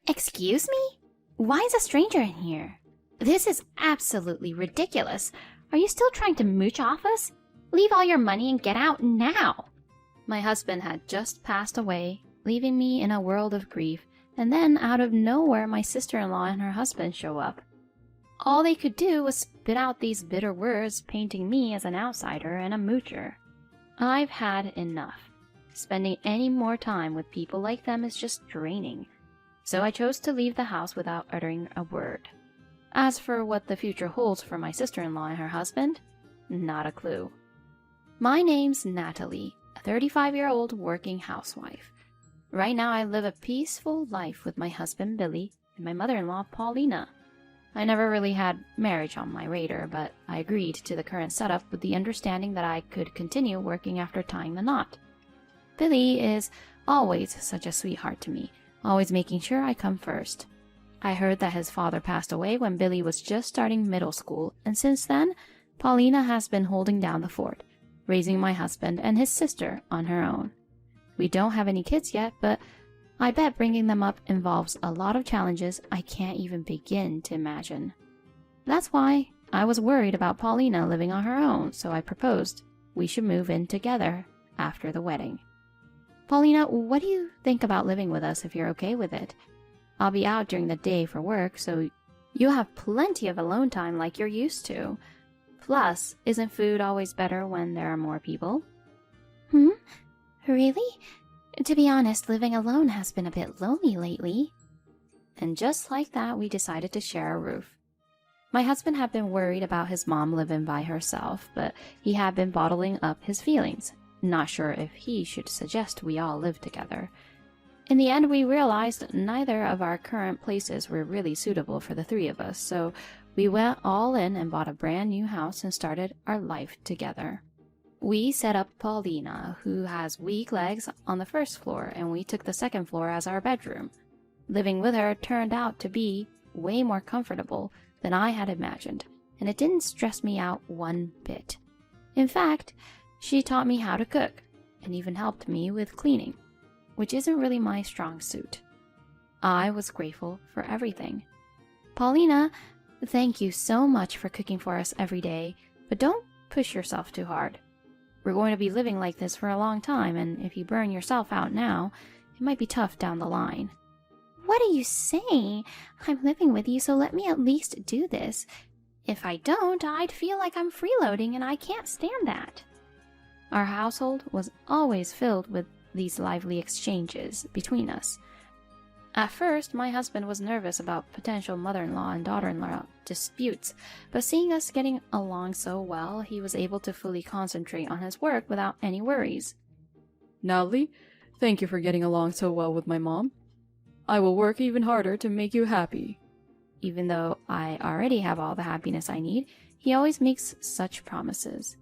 Excuse me? Why is a stranger in here? This is absolutely ridiculous. Are you still trying to mooch off us? Leave all your money and get out now. My husband had just passed away, leaving me in a world of grief, and then out of nowhere my sister-in-law and her husband show up. All they could do was spit out these bitter words, painting me as an outsider and a moocher. I've had enough. Spending any more time with people like them is just draining. So I chose to leave the house without uttering a word. As for what the future holds for my sister-in-law and her husband, not a clue. My name's Natalie, a 35-year-old working housewife. Right now I live a peaceful life with my husband Billy and my mother-in-law Paulina. I never really had marriage on my radar, but I agreed to the current setup with the understanding that I could continue working after tying the knot. Billy is always such a sweetheart to me, always making sure I come first. I heard that his father passed away when Billy was just starting middle school, and since then, Paulina has been holding down the fort, raising my husband and his sister on her own. We don't have any kids yet, but I bet bringing them up involves a lot of challenges I can't even begin to imagine. That's why I was worried about Paulina living on her own, so I proposed we should move in together after the wedding. Paulina, what do you think about living with us if you're okay with it? I'll be out during the day for work, so you'll have plenty of alone time like you're used to. Plus, isn't food always better when there are more people? Really? To be honest, living alone has been a bit lonely lately. And just like that, we decided to share a roof. My husband had been worried about his mom living by herself, but he had been bottling up his feelings, not sure if he should suggest we all live together. In the end, we realized neither of our current places were really suitable for the three of us, so we went all in and bought a brand new house and started our life together. We set up Paulina, who has weak legs, on the first floor, and we took the second floor as our bedroom. Living with her turned out to be way more comfortable than I had imagined, and it didn't stress me out one bit. In fact, she taught me how to cook, and even helped me with cleaning, which isn't really my strong suit. I was grateful for everything. Paulina, thank you so much for cooking for us every day, but don't push yourself too hard. We're going to be living like this for a long time, and if you burn yourself out now, it might be tough down the line. What are you saying? I'm living with you, so let me at least do this. If I don't, I'd feel like I'm freeloading, and I can't stand that. Our household was always filled with these lively exchanges between us. At first, my husband was nervous about potential mother-in-law and daughter-in-law disputes, but seeing us getting along so well, he was able to fully concentrate on his work without any worries. Natalie, thank you for getting along so well with my mom. I will work even harder to make you happy. Even though I already have all the happiness I need, he always makes such promises.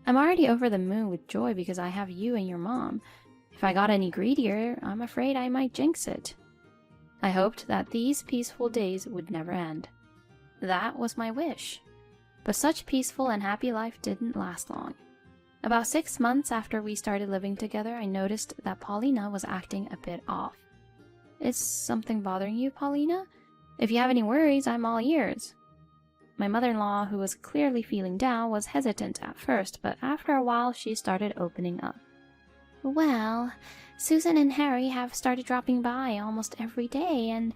I'm already over the moon with joy because I have you and your mom. If I got any greedier, I'm afraid I might jinx it. I hoped that these peaceful days would never end. That was my wish. But such peaceful and happy life didn't last long. About 6 months after we started living together, I noticed that Paulina was acting a bit off. Is something bothering you, Paulina? If you have any worries, I'm all ears. My mother-in-law, who was clearly feeling down, was hesitant at first, but after a while she started opening up. Well, Susan and Harry have started dropping by almost every day, and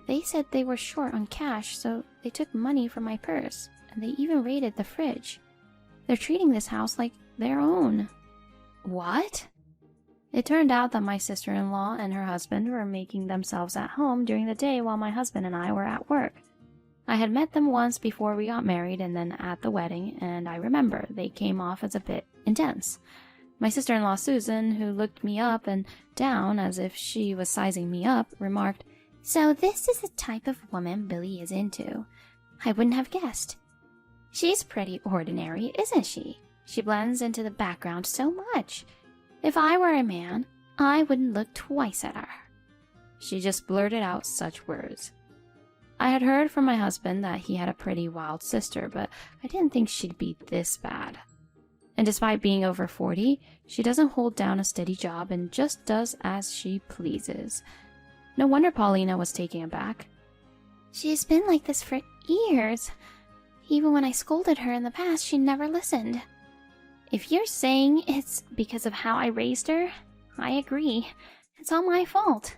they said they were short on cash, so they took money from my purse, and they even raided the fridge. They're treating this house like their own. What? It turned out that my sister-in-law and her husband were making themselves at home during the day while my husband and I were at work. I had met them once before we got married and then at the wedding, and I remember they came off as a bit intense. My sister-in-law Susan, who looked me up and down as if she was sizing me up, remarked, "So this is the type of woman Billy is into. I wouldn't have guessed. She's pretty ordinary, isn't she? She blends into the background so much. If I were a man, I wouldn't look twice at her." She just blurted out such words. I had heard from my husband that he had a pretty wild sister, but I didn't think she'd be this bad. And despite being over 40, she doesn't hold down a steady job and just does as she pleases. No wonder Paulina was taken aback. She's been like this for years. Even when I scolded her in the past, she never listened. If you're saying it's because of how I raised her, I agree. It's all my fault.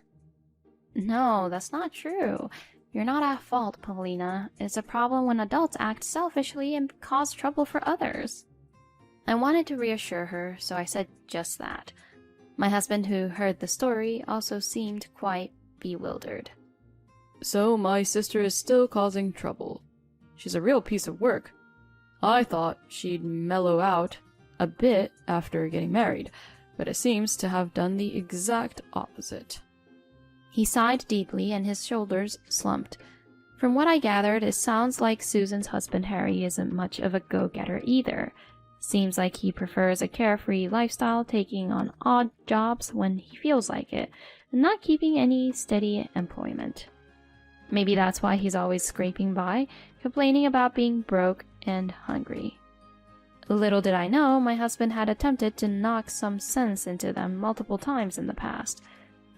No, that's not true. You're not at fault, Paulina. It's a problem when adults act selfishly and cause trouble for others. I wanted to reassure her, so I said just that. My husband, who heard the story, also seemed quite bewildered. So my sister is still causing trouble. She's a real piece of work. I thought she'd mellow out a bit after getting married, but it seems to have done the exact opposite. He sighed deeply and his shoulders slumped. From what I gathered, it sounds like Susan's husband Harry isn't much of a go-getter either. Seems like he prefers a carefree lifestyle, taking on odd jobs when he feels like it, and not keeping any steady employment. Maybe that's why he's always scraping by, complaining about being broke and hungry. Little did I know, my husband had attempted to knock some sense into them multiple times in the past,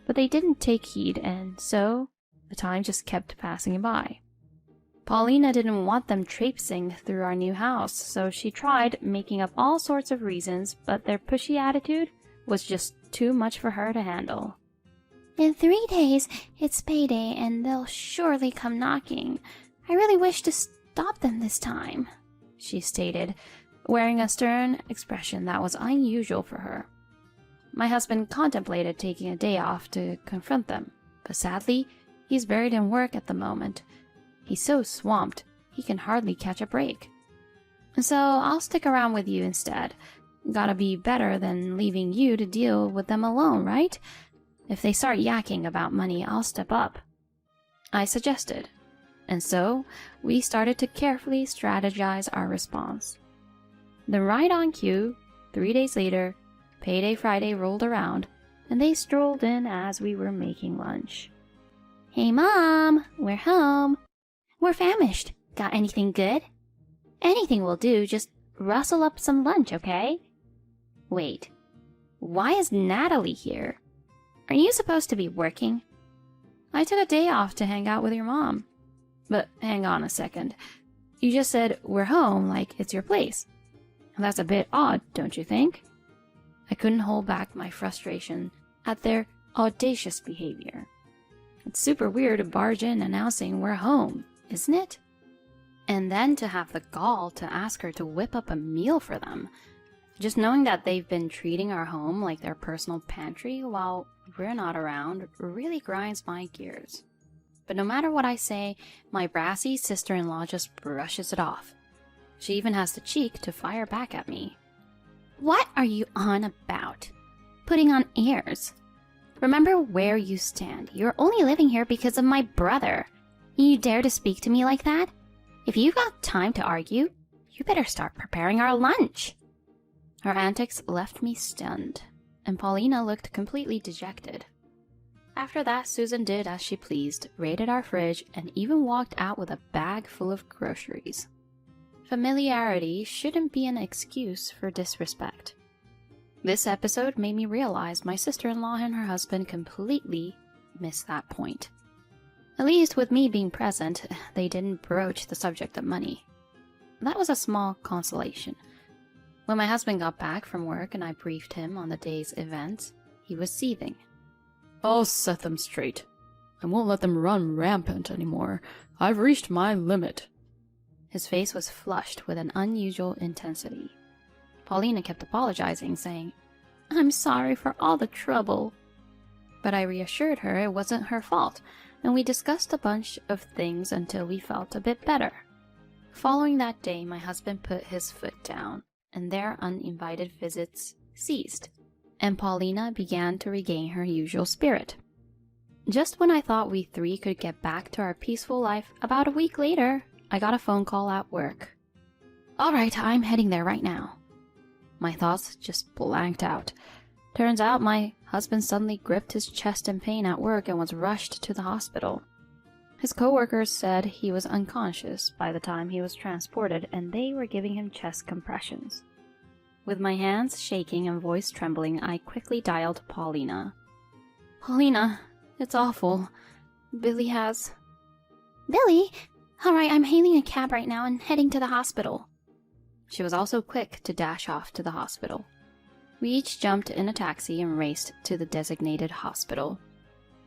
but they didn't take heed, and so the time just kept passing by. Paulina didn't want them traipsing through our new house, so she tried making up all sorts of reasons, but their pushy attitude was just too much for her to handle. In 3 days, it's payday, and they'll surely come knocking. I really wish to stop them this time, she stated, wearing a stern expression that was unusual for her. My husband contemplated taking a day off to confront them, but sadly, he's buried in work at the moment. He's so swamped, he can hardly catch a break. So I'll stick around with you instead. Gotta be better than leaving you to deal with them alone, right? If they start yakking about money, I'll step up, I suggested. And so, we started to carefully strategize our response. Then right on cue, 3 days later, Payday Friday rolled around, and they strolled in as we were making lunch. Hey Mom, we're home. We're famished. Got anything good? Anything will do, just rustle up some lunch, okay? Wait, why is Natalie here? Are you supposed to be working? I took a day off to hang out with your mom. But hang on a second. You just said we're home like it's your place. That's a bit odd, don't you think? I couldn't hold back my frustration at their audacious behavior. It's super weird to barge in announcing we're home, isn't it? And then to have the gall to ask her to whip up a meal for them. Just knowing that they've been treating our home like their personal pantry while we're not around really grinds my gears. But no matter what I say, my brassy sister-in-law just brushes it off. She even has the cheek to fire back at me. What are you on about? Putting on airs. Remember where you stand. You're only living here because of my brother. You dare to speak to me like that? If you've got time to argue, you better start preparing our lunch. Her antics left me stunned, and Paulina looked completely dejected. After that, Susan did as she pleased, raided our fridge, and even walked out with a bag full of groceries. Familiarity shouldn't be an excuse for disrespect. This episode made me realize my sister-in-law and her husband completely missed that point. At least with me being present, they didn't broach the subject of money. That was a small consolation. When my husband got back from work and I briefed him on the day's events, he was seething. I'll set them straight. I won't let them run rampant anymore. I've reached my limit. His face was flushed with an unusual intensity. Paulina kept apologizing, saying, "I'm sorry for all the trouble." But I reassured her it wasn't her fault, and we discussed a bunch of things until we felt a bit better. Following that day, my husband put his foot down, and their uninvited visits ceased, and Paulina began to regain her usual spirit. Just when I thought we three could get back to our peaceful life, about a week later, I got a phone call at work. All right, I'm heading there right now. My thoughts just blanked out. Turns out my husband suddenly gripped his chest in pain at work and was rushed to the hospital. His coworkers said he was unconscious by the time he was transported, and they were giving him chest compressions. With my hands shaking and voice trembling, I quickly dialed Paulina. "Paulina, It's awful. Billy has... Billy? Alright, I'm hailing a cab right now and heading to the hospital. She was also quick to dash off to the hospital. We each jumped in a taxi and raced to the designated hospital.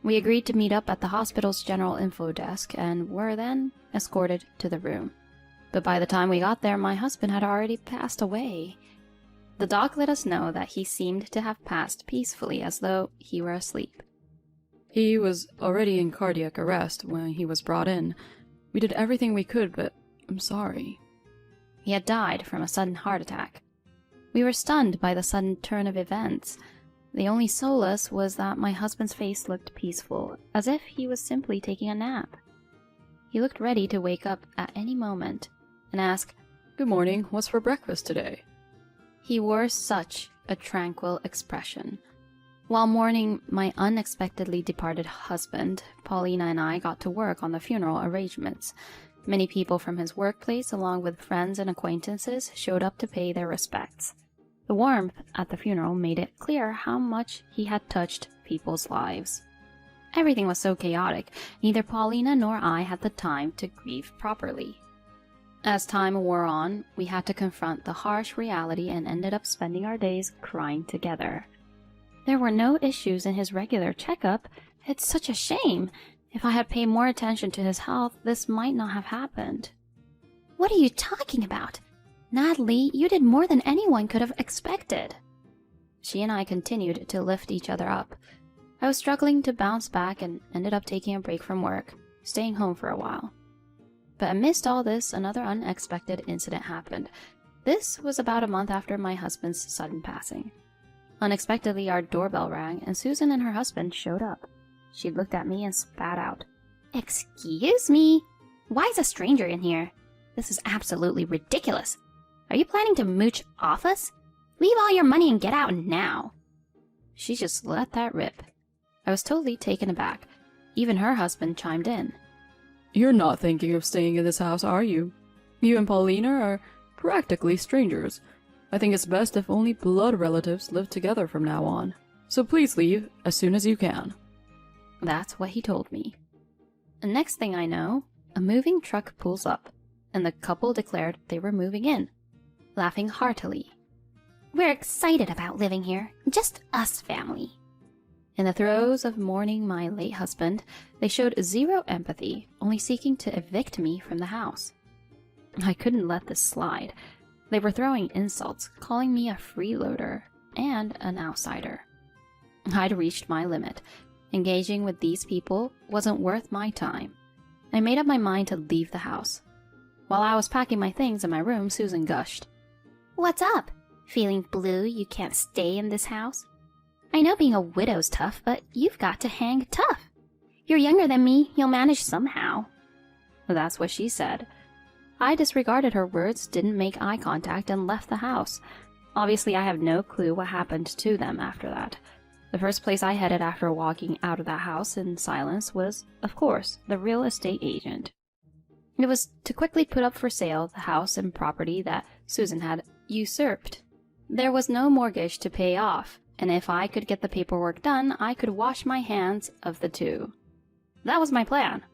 We agreed to meet up at the hospital's general info desk and were then escorted to the room. But by the time we got there, my husband had already passed away. The doc let us know that he seemed to have passed peacefully, as though he were asleep. He was already in cardiac arrest when he was brought in. We did everything we could, but I'm sorry. He had died from a sudden heart attack. We were stunned by the sudden turn of events. The only solace was that my husband's face looked peaceful, as if he was simply taking a nap. He looked ready to wake up at any moment and ask, "Good morning, what's for breakfast today?" He wore such a tranquil expression. While mourning my unexpectedly departed husband, Paulina and I got to work on the funeral arrangements. Many people from his workplace, along with friends and acquaintances, showed up to pay their respects. The warmth at the funeral made it clear how much he had touched people's lives. Everything was so chaotic, neither Paulina nor I had the time to grieve properly. As time wore on, we had to confront the harsh reality and ended up spending our days crying together. There were no issues in his regular checkup. It's such a shame. If I had paid more attention to his health, this might not have happened. What are you talking about? Natalie, you did more than anyone could have expected. She and I continued to lift each other up. I was struggling to bounce back and ended up taking a break from work, staying home for a while. But amidst all this, another unexpected incident happened. This was about a month after my husband's sudden passing. Unexpectedly, our doorbell rang, and Susan and her husband showed up. She looked at me and spat out, "Excuse me? Why is a stranger in here? This is absolutely ridiculous. Are you planning to mooch off us? Leave all your money and get out now." She just let that rip. I was totally taken aback. Even her husband chimed in. "You're not thinking of staying in this house, are you? You and Paulina are practically strangers. I think it's best if only blood relatives live together from now on. So please leave as soon as you can." That's what he told me. The next thing I know, a moving truck pulls up, and the couple declared they were moving in, laughing heartily. "We're excited about living here. Just us family." In the throes of mourning my late husband, they showed zero empathy, only seeking to evict me from the house. I couldn't let this slide. They were throwing insults, calling me a freeloader and an outsider. I'd reached my limit. Engaging with these people wasn't worth my time. I made up my mind to leave the house. While I was packing my things in my room, Susan gushed. "What's up? Feeling blue you can't stay in this house? I know being a widow's tough, but you've got to hang tough. You're younger than me, you'll manage somehow." That's what she said. I disregarded her words, didn't make eye contact, and left the house. Obviously, I have no clue what happened to them after that. The first place I headed after walking out of that house in silence was, of course, the real estate agent. It was to quickly put up for sale the house and property that Susan had usurped. There was no mortgage to pay off, and if I could get the paperwork done, I could wash my hands of the two. That was my plan.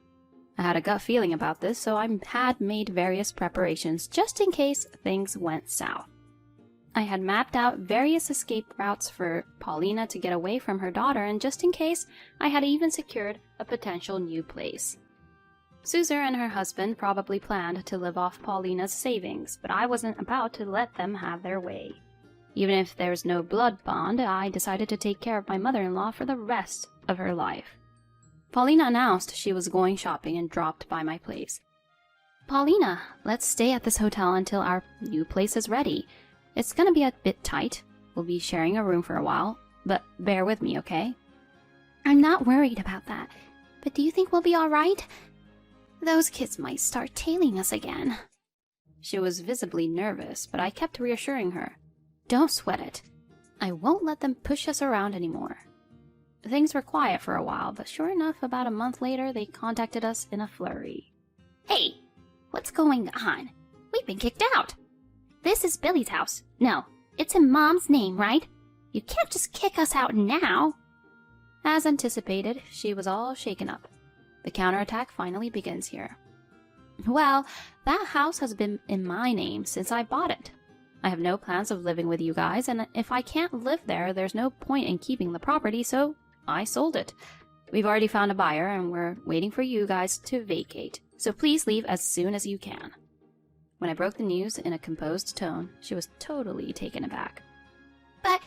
I had a gut feeling about this, so I had made various preparations just in case things went south. I had mapped out various escape routes for Paulina to get away from her daughter, and just in case, I had even secured a potential new place. Susan and her husband probably planned to live off Paulina's savings, but I wasn't about to let them have their way. Even if there's no blood bond, I decided to take care of my mother-in-law for the rest of her life. Paulina announced she was going shopping and dropped by my place. "Paulina, let's stay at this hotel until our new place is ready. It's gonna be a bit tight. We'll be sharing a room for a while, but bear with me, okay?" "I'm not worried about that, but do you think we'll be alright? Those kids might start tailing us again." She was visibly nervous, but I kept reassuring her. "Don't sweat it. I won't let them push us around anymore." Things were quiet for a while, but sure enough, about a month later, they contacted us in a flurry. "Hey, what's going on? We've been kicked out. This is Billy's house. No, it's in Mom's name, right? You can't just kick us out now." As anticipated, she was all shaken up. The counterattack finally begins here. Well, that house has been in my name since I bought it. I have no plans of living with you guys, and if I can't live there, there's no point in keeping the property, so I sold it. We've already found a buyer, and we're waiting for you guys to vacate, so please leave as soon as you can. When I broke the news in a composed tone, she was totally taken aback. But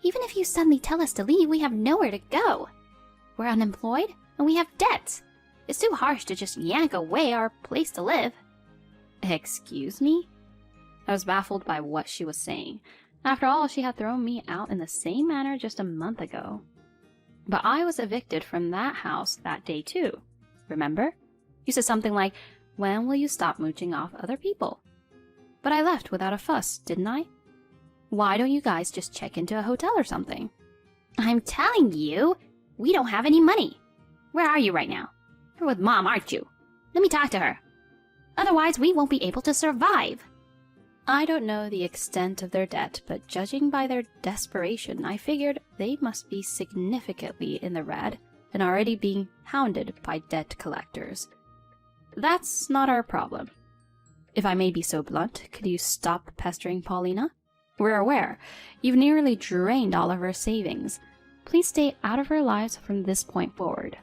even if you suddenly tell us to leave, we have nowhere to go. We're unemployed, and we have debts. It's too harsh to just yank away our place to live. Excuse me? I was baffled by what she was saying. After all, she had thrown me out in the same manner just a month ago. But I was evicted from that house that day too. Remember? You said something like, "When will you stop mooching off other people?" But I left without a fuss, didn't I? Why don't you guys just check into a hotel or something? I'm telling you, we don't have any money. Where are you right now? You're with Mom, aren't you? Let me talk to her. Otherwise, we won't be able to survive. I don't know the extent of their debt, but judging by their desperation, I figured they must be significantly in the red and already being hounded by debt collectors. That's not our problem. If I may be so blunt, could you stop pestering Paulina? We're aware. You've nearly drained all of her savings. Please stay out of her lives from this point forward.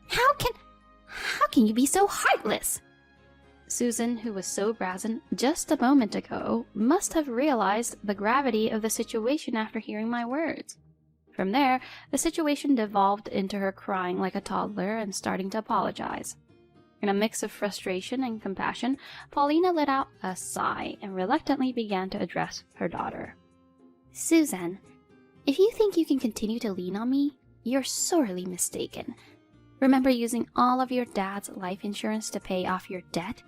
How can you be so heartless? Susan, who was so brazen just a moment ago, must have realized the gravity of the situation after hearing my words. From there, the situation devolved into her crying like a toddler and starting to apologize. In a mix of frustration and compassion, Paulina let out a sigh and reluctantly began to address her daughter. Susan, if you think you can continue to lean on me, you're sorely mistaken. Remember using all of your dad's life insurance to pay off your debt?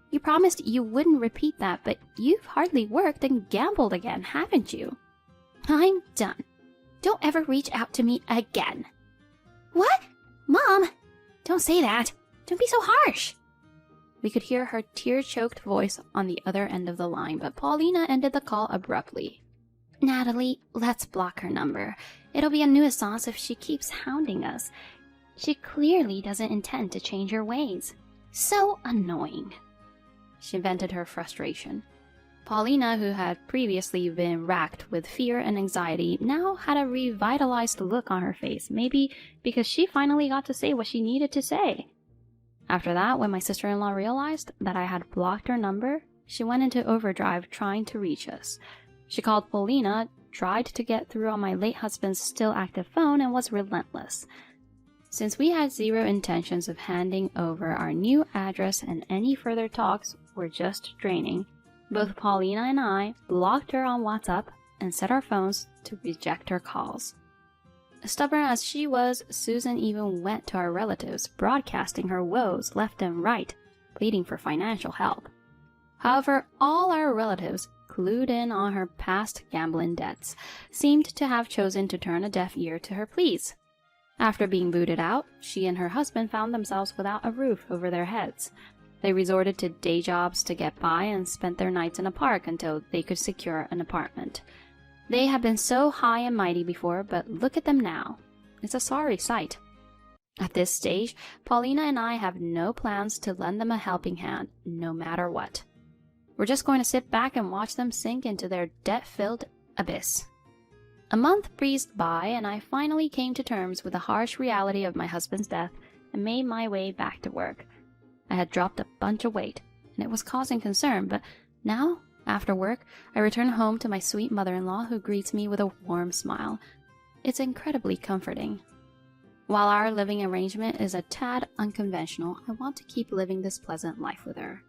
You promised you wouldn't repeat that, but you've hardly worked and gambled again, haven't you? I'm done. Don't ever reach out to me again. What? Mom! Don't say that. Don't be so harsh. We could hear her tear-choked voice on the other end of the line, but Paulina ended the call abruptly. Natalie, let's block her number. It'll be a nuisance if she keeps hounding us. She clearly doesn't intend to change her ways. So annoying. She vented her frustration. Paulina, who had previously been racked with fear and anxiety, now had a revitalized look on her face, maybe because she finally got to say what she needed to say. After that, when my sister-in-law realized that I had blocked her number, she went into overdrive trying to reach us. She called Paulina, tried to get through on my late husband's still active phone, and was relentless. Since we had zero intentions of handing over our new address and any further talks were just draining, both Paulina and I blocked her on WhatsApp and set our phones to reject her calls. Stubborn as she was, Susan even went to our relatives, broadcasting her woes left and right, pleading for financial help. However, all our relatives, clued in on her past gambling debts, seemed to have chosen to turn a deaf ear to her pleas. After being booted out, she and her husband found themselves without a roof over their heads. They resorted to day jobs to get by and spent their nights in a park until they could secure an apartment. They had been so high and mighty before, but look at them now. It's a sorry sight. At this stage, Paulina and I have no plans to lend them a helping hand, no matter what. We're just going to sit back and watch them sink into their debt-filled abyss. A month breezed by, and I finally came to terms with the harsh reality of my husband's death and made my way back to work. I had dropped a bunch of weight, and it was causing concern, but now, after work, I return home to my sweet mother-in-law who greets me with a warm smile. It's incredibly comforting. While our living arrangement is a tad unconventional, I want to keep living this pleasant life with her.